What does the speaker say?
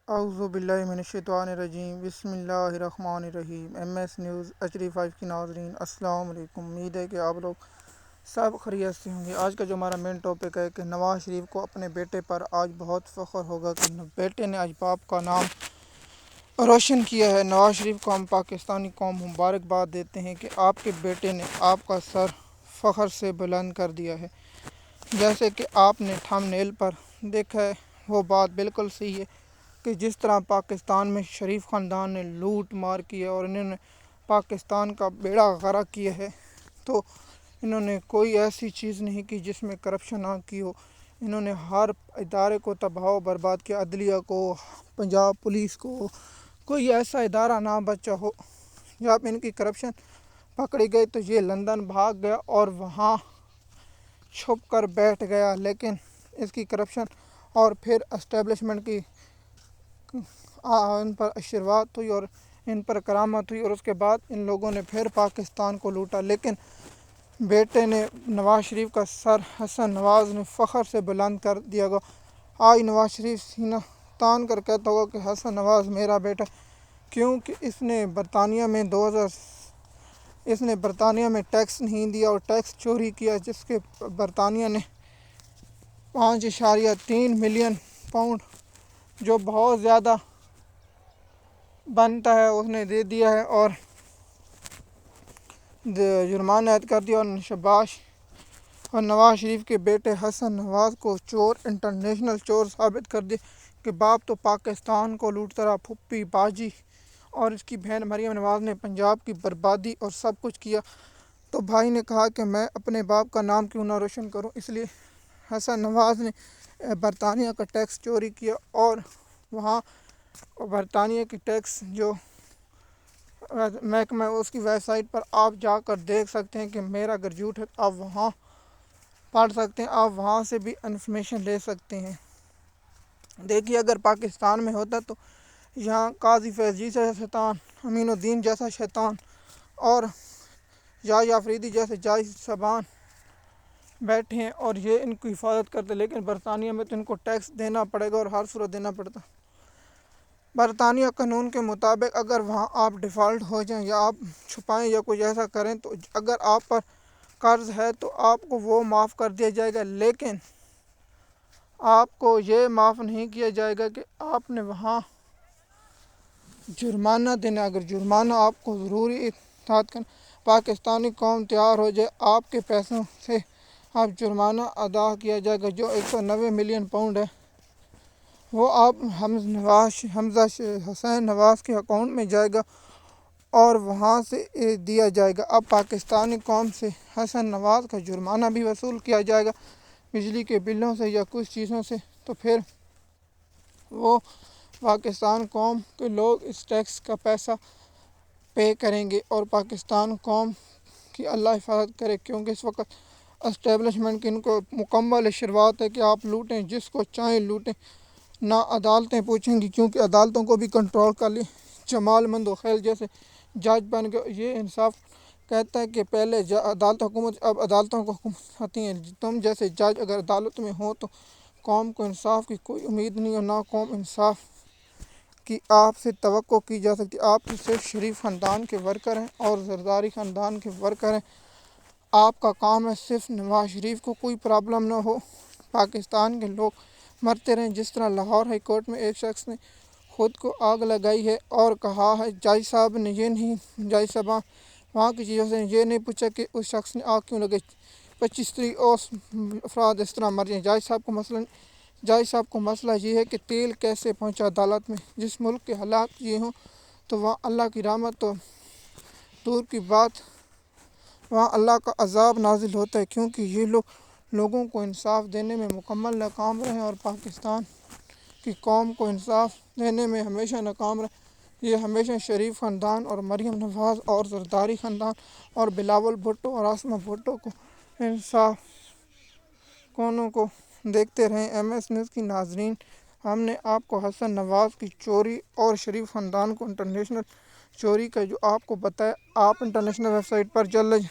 اعوذ باللہ من الشیطان الرجیم، بسم اللہ الرحمن الرحیم۔ ایم ایس نیوز HD5 کی ناظرین السلام علیکم۔ امید ہے کہ آپ لوگ سب خیریت سے ہوں گے۔ آج کا جو ہمارا مین ٹاپک ہے کہ نواز شریف کو اپنے بیٹے پر آج بہت فخر ہوگا کہ بیٹے نے آج باپ کا نام روشن کیا ہے۔ نواز شریف کو ہم پاکستانی قوم مبارکباد دیتے ہیں کہ آپ کے بیٹے نے آپ کا سر فخر سے بلند کر دیا ہے۔ جیسے کہ آپ نے تھم نیل پر دیکھا ہے، وہ بات بالکل صحیح ہے کہ جس طرح پاکستان میں شریف خاندان نے لوٹ مار کی ہے اور انہوں نے پاکستان کا بیڑا غرق کیا ہے، تو انہوں نے کوئی ایسی چیز نہیں کی جس میں کرپشن نہ کی ہو۔ انہوں نے ہر ادارے کو تباہ و برباد کیا، عدلیہ کو، پنجاب پولیس کو، کوئی ایسا ادارہ نہ بچا ہو۔ جب ان کی کرپشن پکڑی گئی تو یہ لندن بھاگ گیا اور وہاں چھپ کر بیٹھ گیا، لیکن اس کی کرپشن اور پھر اسٹیبلشمنٹ کی ان پر آشرواد ہوئی اور ان پر کرامت ہوئی، اور اس کے بعد ان لوگوں نے پھر پاکستان کو لوٹا۔ لیکن بیٹے نے نواز شریف کا سر حسن نواز نے فخر سے بلند کر دیا گا۔ آج نواز شریف سینہ تان کر کہتا ہوگا کہ حسن نواز میرا بیٹا، کیونکہ اس نے برطانیہ میں ٹیکس نہیں دیا اور ٹیکس چوری کیا، جس کے برطانیہ نے 5.3 ملین پاؤنڈ جو بہت زیادہ بنتا ہے اس نے دے دیا ہے اور جرمانہ عائد کر دیا، اور نواز شریف کے بیٹے حسن نواز کو چور، انٹرنیشنل چور ثابت کر دیا کہ باپ تو پاکستان کو لوٹتا رہا، پھپھی باجی اور اس کی بہن مریم نواز نے پنجاب کی بربادی اور سب کچھ کیا۔ تو بھائی نے کہا کہ میں اپنے باپ کا نام کیوں نہ روشن کروں، اس لیے حسن نواز نے برطانیہ کا ٹیکس چوری کیا، اور وہاں برطانیہ کی ٹیکس جو محکمہ اس کی ویب سائٹ پر آپ جا کر دیکھ سکتے ہیں کہ میرا اگر جھوٹ ہے تو آپ وہاں پڑھ سکتے ہیں، آپ وہاں سے بھی انفارمیشن لے سکتے ہیں۔ دیکھیے اگر پاکستان میں ہوتا تو یہاں قاضی فیض جیسا شیطان، امین الدین جیسا شیطان اور جاج آفریدی جیسے جاج صاحبان بیٹھے ہیں اور یہ ان کی حفاظت کرتے، لیکن برطانیہ میں تو ان کو ٹیکس دینا پڑے گا اور ہر صورت دینا پڑتا۔ برطانیہ قانون کے مطابق اگر وہاں آپ ڈیفالٹ ہو جائیں یا آپ چھپائیں یا کچھ ایسا کریں تو اگر آپ پر قرض ہے تو آپ کو وہ معاف کر دیا جائے گا، لیکن آپ کو یہ معاف نہیں کیا جائے گا کہ آپ نے وہاں جرمانہ دینا۔ اگر جرمانہ آپ کو ضروری اطاعت کرنا، پاکستانی قوم تیار ہو جائے، آپ کے پیسوں سے آپ جرمانہ ادا کیا جائے گا جو 190 ملین پاؤنڈ ہے، وہ آپ حمزہ حسین نواز کے اکاؤنٹ میں جائے گا اور وہاں سے دیا جائے گا۔ اب پاکستانی قوم سے حسن نواز کا جرمانہ بھی وصول کیا جائے گا بجلی کے بلوں سے یا کچھ چیزوں سے، تو پھر وہ پاکستان قوم کے لوگ اس ٹیکس کا پیسہ پے کریں گے اور پاکستان قوم کی اللہ حفاظت کرے، کیونکہ اس وقت اسٹیبلشمنٹ کی ان کو مکمل آشرواد ہے کہ آپ لوٹیں، جس کو چاہیں لوٹیں، نہ عدالتیں پوچھیں گی، کیونکہ عدالتوں کو بھی کنٹرول کر لی۔ جمال مندوخیل جیسے جج بن گئے۔ یہ انصاف کہتا ہے کہ پہلے عدالت حکومت، اب عدالتوں کو حکومت آتی ہیں۔ تم جیسے جج اگر عدالت میں ہو تو قوم کو انصاف کی کوئی امید نہیں اور نہ قوم انصاف کی آپ سے توقع کی جا سکتی۔ آپ صرف شریف خاندان کے ورکر ہیں اور زرداری خاندان کے ورکر ہیں۔ آپ کا کام ہے صرف نواز شریف کو کوئی پرابلم نہ ہو، پاکستان کے لوگ مرتے رہیں۔ جس طرح لاہور ہائی کورٹ میں ایک شخص نے خود کو آگ لگائی ہے اور کہا ہے جج صاحبان وہاں کی چیزوں سے یہ نہیں پوچھا کہ اس شخص نے آگ کیوں لگائی، 25 اور افراد اس طرح مر جائیں۔ جج صاحب کو مسئلہ یہ ہے کہ تیل کیسے پہنچا عدالت میں۔ جس ملک کے حالات یہ ہوں تو وہاں اللہ کی رحمت تو دور کی بات، وہاں اللہ کا عذاب نازل ہوتا ہے، کیونکہ یہ لوگوں کو انصاف دینے میں مکمل ناکام رہے اور پاکستان کی قوم کو انصاف دینے میں ہمیشہ ناکام رہے۔ یہ ہمیشہ شریف خاندان اور مریم نواز اور زرداری خاندان اور بلاول بھٹو اور عاصمہ بھٹو کو انصاف کونوں کو دیکھتے رہیں۔ ایم ایس نیوز کی ناظرین، ہم نے آپ کو حسن نواز کی چوری اور شریف خاندان کو انٹرنیشنل چوری کا جو آپ کو بتایا، آپ انٹرنیشنل ویب سائٹ پر جلد